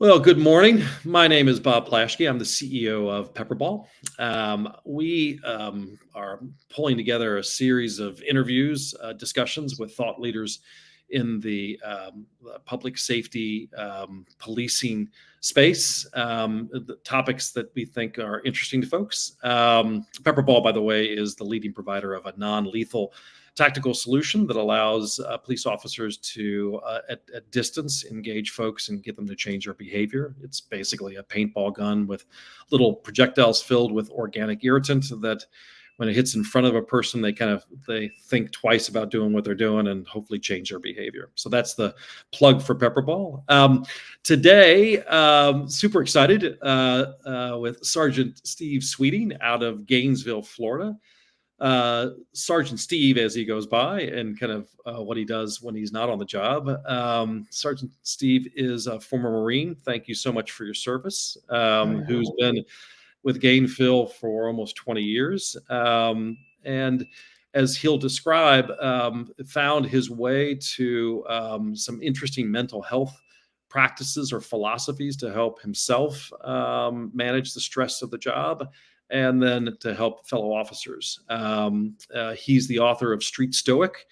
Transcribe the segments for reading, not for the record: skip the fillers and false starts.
Well, good morning. My name is Bob Plaschke. I'm the CEO of PepperBall. We are pulling together a series of interviews, discussions with thought leaders in the public safety policing space, the topics that we think are interesting to folks. PepperBall, by the way, is the leading provider of a non-lethal tactical solution that allows police officers to, at distance, engage folks and get them to change their behavior. It's basically a paintball gun with little projectiles filled with organic irritant that when it hits in front of a person, they think twice about doing what they're doing and hopefully change their behavior. So that's the plug for PepperBall. Today, super excited with Sergeant Steve Sweeting out of Gainesville, Florida. Sergeant Steve, as he goes by, and what he does when he's not on the job. Sergeant Steve is a former Marine. Thank you so much for your service. Who's been with Gainesville for almost 20 years. And as he'll describe, found his way to some interesting mental health practices or philosophies to help himself manage the stress of the job, and then to help fellow officers. He's the author of Street Stoic,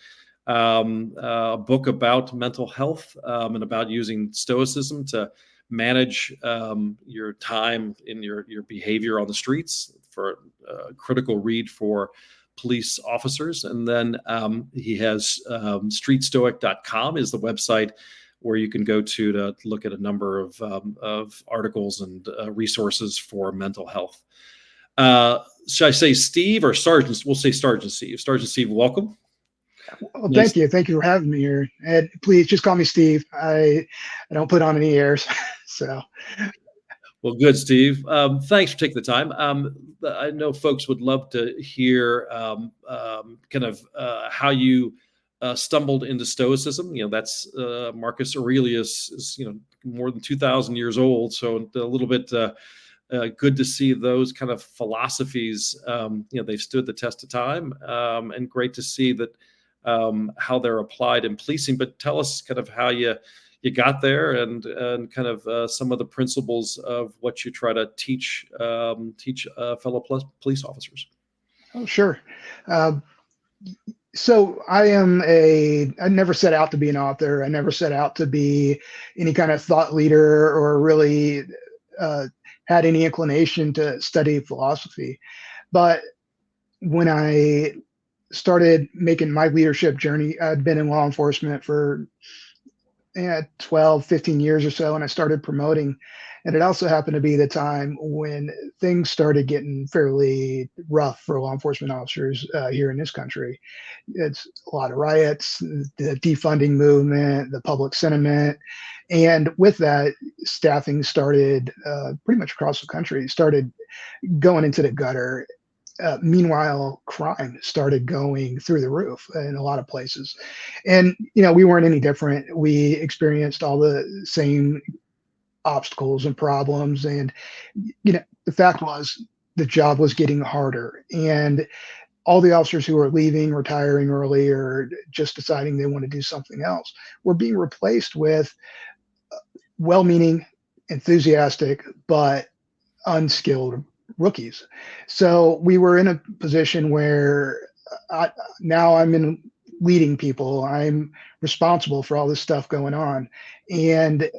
a book about mental health and about using Stoicism to manage your time in your behavior on the streets, for a critical read for police officers. And then he has streetstoic.com is the website where you can go to look at a number of articles and resources for mental health. Should I say Steve or Sergeant? We'll say Sergeant Steve. Sergeant Steve, welcome. Well, thank you. Thank you for having me here. And please just call me Steve. I don't put on any airs. So. Well, good, Steve. Thanks for taking the time. I know folks would love to hear how you stumbled into Stoicism. That's Marcus Aurelius is more than 2,000 years old. So a little bit good to see those kind of philosophies. They've stood the test of time, and great to see that how they're applied in policing. But tell us kind of how you got there and some of the principles of what you try to teach fellow police officers. Oh, sure. So I never set out to be an author. I never set out to be any kind of thought leader or really had any inclination to study philosophy. But when I started making my leadership journey, I'd been in law enforcement for 12, 15 years or so, and I started promoting. And it also happened to be the time when things started getting fairly rough for law enforcement officers here in this country. It's a lot of riots, the defunding movement, the public sentiment. And with that, staffing started pretty much across the country, started going into the gutter. Meanwhile, crime started going through the roof in a lot of places. And, we weren't any different. We experienced all the same obstacles and problems. And, the fact was the job was getting harder. And all the officers who were leaving, retiring early, or just deciding they want to do something else were being replaced with well-meaning, enthusiastic, but unskilled rookies. So we were in a position where now I'm in leading people. I'm responsible for all this stuff going on. And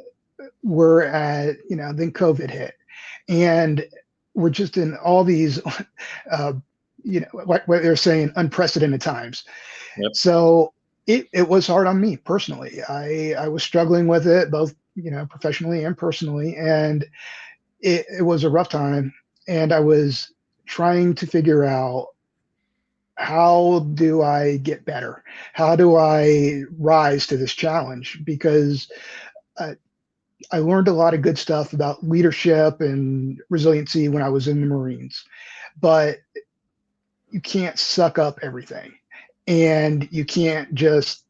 we're at, then COVID hit. And we're just in all these, like what they're saying, unprecedented times. Yep. So it was hard on me personally. I was struggling with it, both, professionally and personally. And it was a rough time. And I was trying to figure out, how do I get better? How do I rise to this challenge? Because I learned a lot of good stuff about leadership and resiliency when I was in the Marines, but you can't suck up everything, and you can't just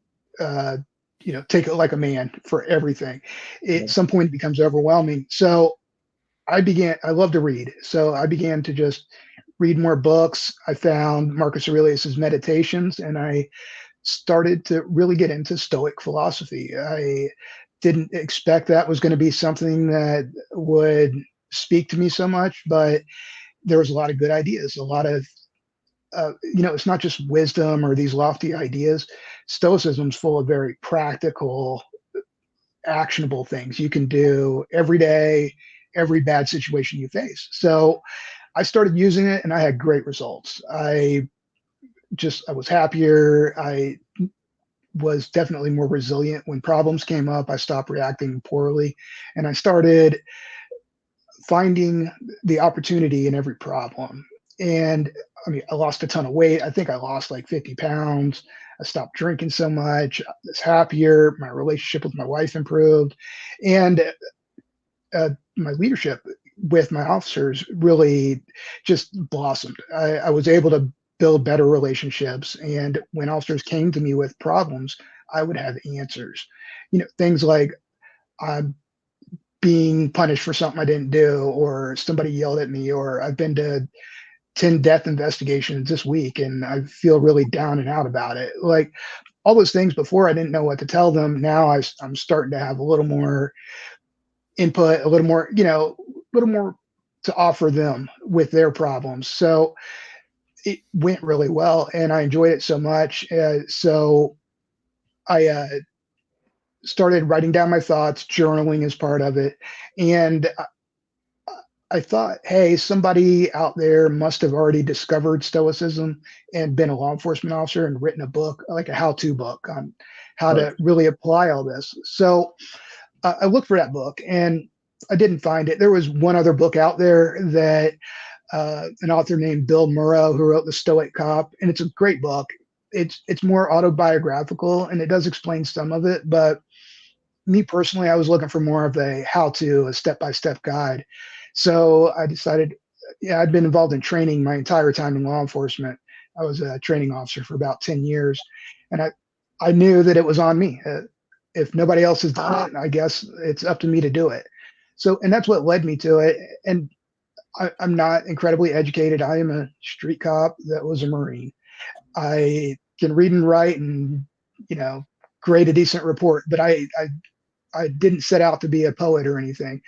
take it like a man for everything. At some point it becomes overwhelming. So I love to read. So I began to just read more books. I found Marcus Aurelius's Meditations, and I started to really get into Stoic philosophy. I didn't expect that was going to be something that would speak to me so much, but there was a lot of good ideas, a lot of it's not just wisdom or these lofty ideas. Stoicism's full of very practical, actionable things you can do every day, every bad situation you face. So I started using it and I had great results. I was happier. I was definitely more resilient when problems came up. I stopped reacting poorly and I started finding the opportunity in every problem. And I mean, I lost a ton of weight. I think I lost like 50 pounds. I stopped drinking so much. I was happier. My relationship with my wife improved. And my leadership with my officers really just blossomed. I was able to build better relationships. And when officers came to me with problems, I would have answers. Things like I'm being punished for something I didn't do, or somebody yelled at me, or I've been to 10 death investigations this week and I feel really down and out about it. Like all those things before, I didn't know what to tell them. Now I'm starting to have a little more input, a little more to offer them with their problems. So it went really well and I enjoyed it so much. So I started writing down my thoughts, journaling is part of it. And I thought, hey, somebody out there must have already discovered Stoicism and been a law enforcement officer and written a book, like a how-to book on how Right. to really apply all this. So I looked for that book and I didn't find it. There was one other book out there that an author named Bill Murrow, who wrote The Stoic Cop, and it's a great book. It's more autobiographical and it does explain some of it, but me personally, I was looking for more of a how-to, a step-by-step guide. So I decided, yeah, I'd been involved in training my entire time in law enforcement. I was a training officer for about 10 years, and I knew that it was on me. If nobody else has done it, I guess it's up to me to do it. So, and that's what led me to it. And I'm not incredibly educated. I am a street cop that was a Marine. I can read and write and, grade a decent report, but I didn't set out to be a poet or anything.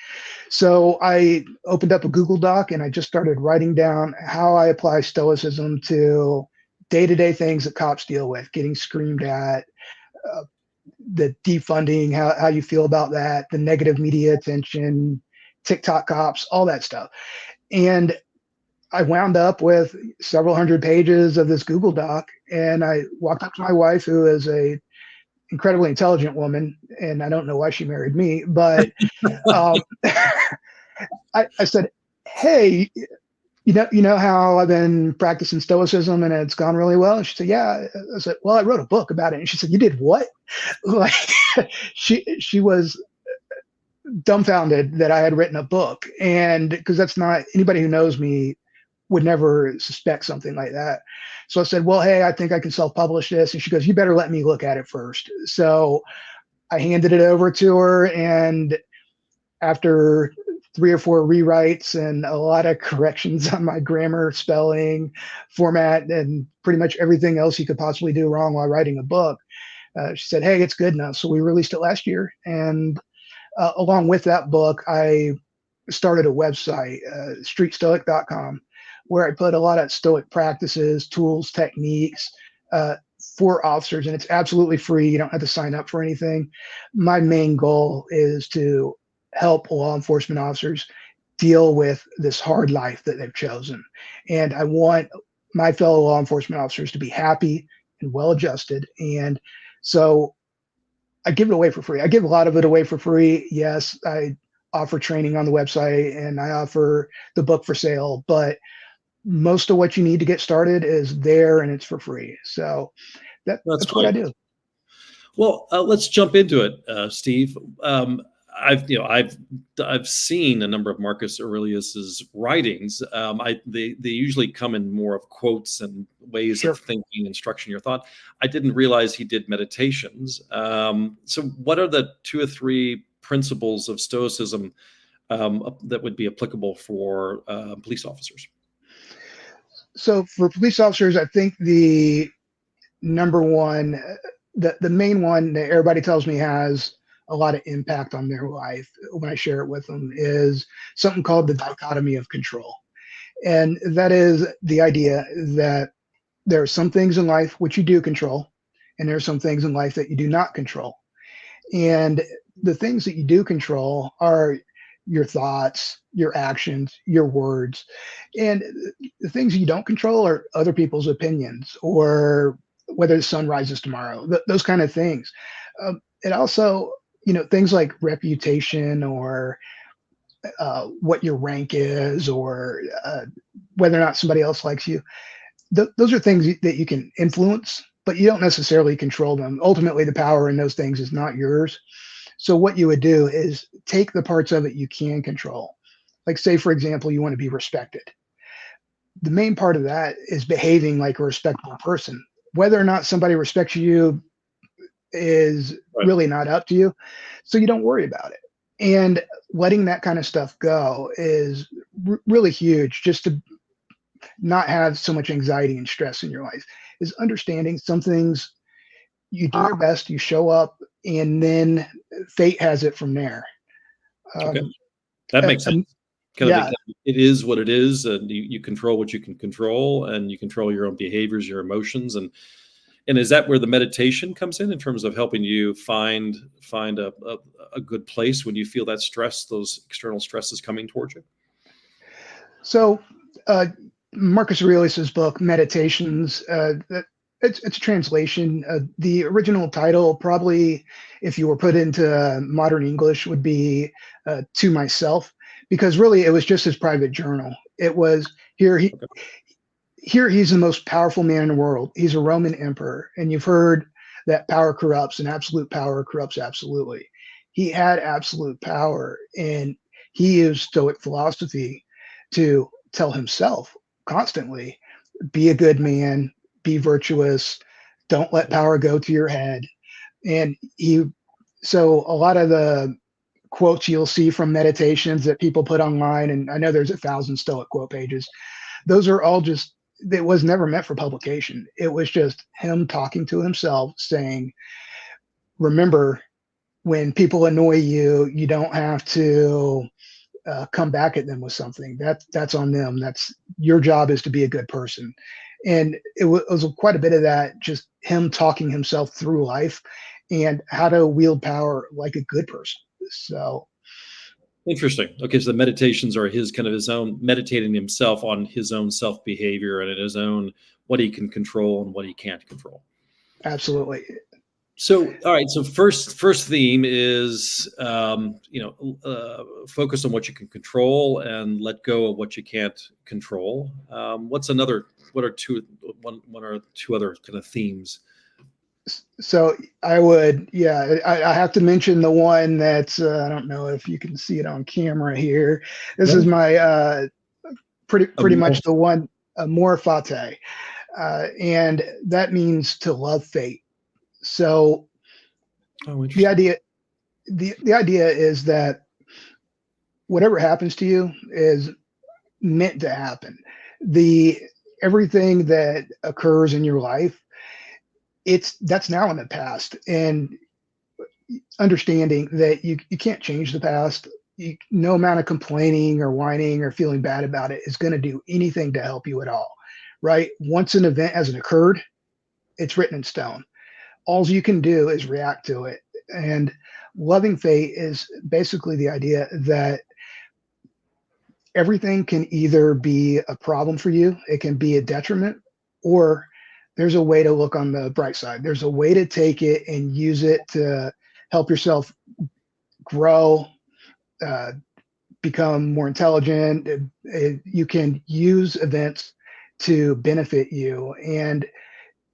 So I opened up a Google Doc and I just started writing down how I apply Stoicism to day-to-day things that cops deal with, getting screamed at, uh, the defunding, how you feel about that, the negative media attention, TikTok cops, all that stuff. And I wound up with several hundred pages of this Google Doc. And I walked up to my wife, who is a incredibly intelligent woman, and I don't know why she married me, but um, I said, "Hey, you know how I've been practicing Stoicism and it's gone really well?" And she said, "Yeah." I said, "Well, I wrote a book about it." And she said, "You did what?" Like she was dumbfounded that I had written a book, and because that's not anybody who knows me would never suspect something like that. So I said, "Well, hey, I think I can self-publish this." And she goes, "You better let me look at it first." So I handed it over to her, and after 3 or 4 rewrites and a lot of corrections on my grammar, spelling, format, and pretty much everything else you could possibly do wrong while writing a book, she said, "Hey, it's good enough." So we released it last year. And along with that book, I started a website, streetstoic.com, where I put a lot of Stoic practices, tools, techniques, uh, for officers, and it's absolutely free. You don't have to sign up for anything. My main goal is to help law enforcement officers deal with this hard life that they've chosen. And I want my fellow law enforcement officers to be happy and well adjusted. And so I give it away for free. I give a lot of it away for free. Yes, I offer training on the website and I offer the book for sale, but most of what you need to get started is there and it's for free. So That's that's what I great. do. Well, let's jump into it, Steve. I've seen a number of Marcus Aurelius's writings. They usually come in more of quotes and ways of Sure. thinking and structuring your thought. I didn't realize he did meditations. So, what are the 2 or 3 principles of Stoicism that would be applicable for police officers? So for police officers, I think the number one, the main one that everybody tells me has a lot of impact on their life when I share it with them is something called the dichotomy of control. And that is the idea that there are some things in life which you do control, and there are some things in life that you do not control. And the things that you do control are your thoughts, your actions, your words. And the things you don't control are other people's opinions or whether the sun rises tomorrow, those kind of things. It also, things like reputation or what your rank is or whether or not somebody else likes you. Those are things that you can influence, but you don't necessarily control them. Ultimately, the power in those things is not yours. So what you would do is take the parts of it you can control. Like say, for example, you want to be respected. The main part of that is behaving like a respectable person. Whether or not somebody respects you is Right. really not up to you. So you don't worry about it. And letting that kind of stuff go is really huge, just to not have so much anxiety and stress in your life, is understanding some things you do your best, you show up, and then fate has it from there. Okay. Um, That uh, makes sense. Kind of yeah. the, it is what it is, and you control what you can control, and you control your own behaviors, your emotions, and is that where the meditation comes in terms of helping you find a good place when you feel that stress, those external stresses coming towards you? So uh, Marcus Aurelius's book Meditations, it's a translation. The original title, probably, if you were put into modern English, would be "To Myself," because really it was just his private journal. It was here. Okay. Here he's the most powerful man in the world. He's a Roman emperor, and you've heard that power corrupts, and absolute power corrupts absolutely. He had absolute power, and he used Stoic philosophy to tell himself constantly, be a good man, be virtuous, don't let power go to your head. And so a lot of the quotes you'll see from meditations that people put online, and I know there's 1,000 Stoic quote pages, those are all just, it was never meant for publication. It was just him talking to himself saying, remember, when people annoy you, you don't have to come back at them with something. That's on them. That's your job, is to be a good person. And it was quite a bit of that, just him talking himself through life and how to wield power like a good person. So Interesting. Okay, so the meditations are his own meditating himself on his own self behavior and his own what he can control and what he can't control. absolutely. So, all right. So first theme is focus on what you can control and let go of what you can't control. What's another? What are one or two other kind of themes? So I would, yeah, I have to mention the one that's, I don't know if you can see it on camera here. This is No? my pretty More. much the one, more fate, and that means to love fate. So Oh, the interesting. idea, the idea is that whatever happens to you is meant to happen. The Everything that occurs in your life, that's now in the past, and understanding that you can't change the past. No amount of complaining or whining or feeling bad about it is going to do anything to help you at all, right? Once an event hasn't occurred, it's written in stone. All you can do is react to it. And loving fate is basically the idea that everything can either be a problem for you, it can be a detriment, or there's a way to look on the bright side. There's a way to take it and use it to help yourself grow, uh, become more intelligent. You can use events to benefit you, and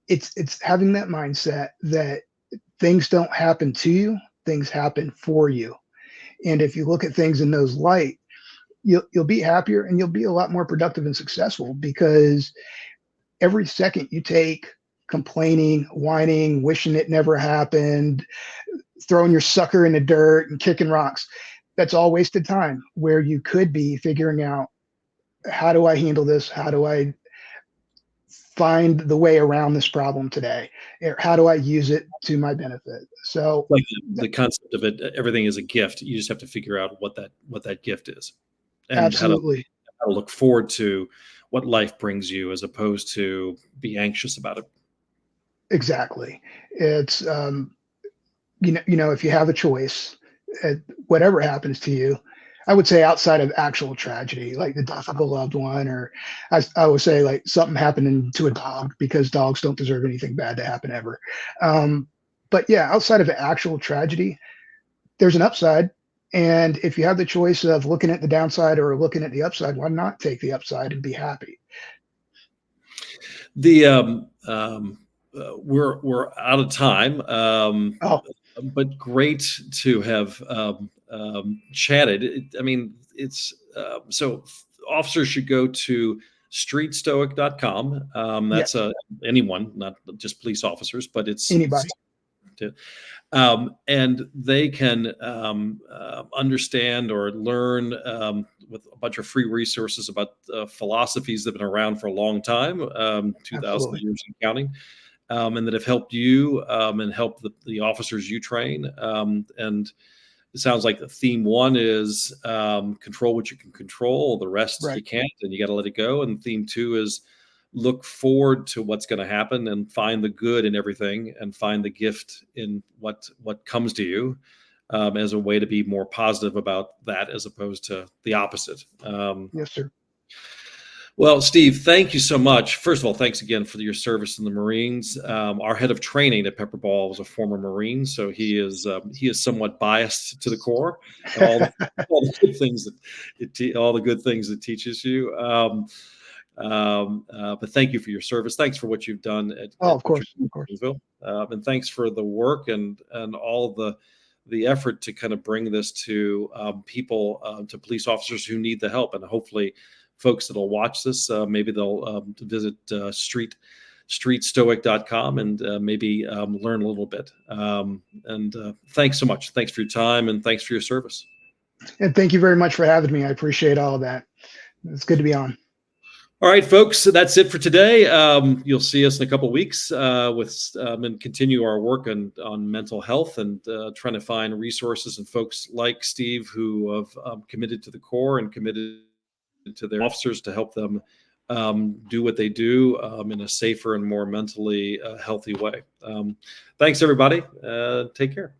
it's having that mindset that things don't happen to you; things happen for you. And if you look at things in those light, you'll be happier and you'll be a lot more productive and successful, because every second you take complaining, whining, wishing it never happened, throwing your sucker in the dirt and kicking rocks, that's all wasted time, where you could be figuring out, how do I handle this? How do I find the way around this problem today? Or how do I use it to my benefit? So Like the concept of it, everything is a gift. You just have to figure out what that gift is, and absolutely, how to look forward to what life brings you, as opposed to be anxious about it. exactly. It's if you have a choice, uh, whatever happens to you, I would say outside of actual tragedy, like the death of a loved one, or I would say like something happening to a dog, because dogs don't deserve anything bad to happen ever. Um, but yeah, outside of actual tragedy, there's an upside. And if you have the choice of looking at the downside or looking at the upside, why not take the upside and be happy? The we're out of time, Oh, but great to have chatted. I mean, it's so officers should go to streetstoic.com. That's yes, anyone, not just police officers, but it's anybody. and they can understand or learn with a bunch of free resources about philosophies that have been around for a long time, 2,000 Absolutely. years and counting, and that have helped you and help the officers you train. And it sounds like the theme one is control what you can control, the rest you Right. can't, and you got to let it go. And theme two is look forward to what's going to happen and find the good in everything and find the gift in what comes to you, as a way to be more positive about that as opposed to the opposite. Yes, sir. Well, Steve, thank you so much. First of all, thanks again for your service in the Marines. Our head of training at PepperBall was a former Marine, so he is somewhat biased to the Corps and all the good things that all the good things it teaches you. But thank you for your service. Thanks for what you've done Oh, at of what you're course, doing of course. in Greenville. And thanks for the work and all the effort to kind of bring this to people, to police officers who need the help, and hopefully folks that'll watch this, maybe they'll visit streetstoic.com and maybe learn a little bit. And thanks so much. Thanks for your time and thanks for your service. And thank you very much for having me. I appreciate all of that. It's good to be on. All right, folks, so that's it for today. You'll see us in a couple of weeks and continue our work on mental health and trying to find resources and folks like Steve who have committed to the Corps and committed to their officers to help them do what they do in a safer and more mentally healthy way. Thanks, everybody. Take care.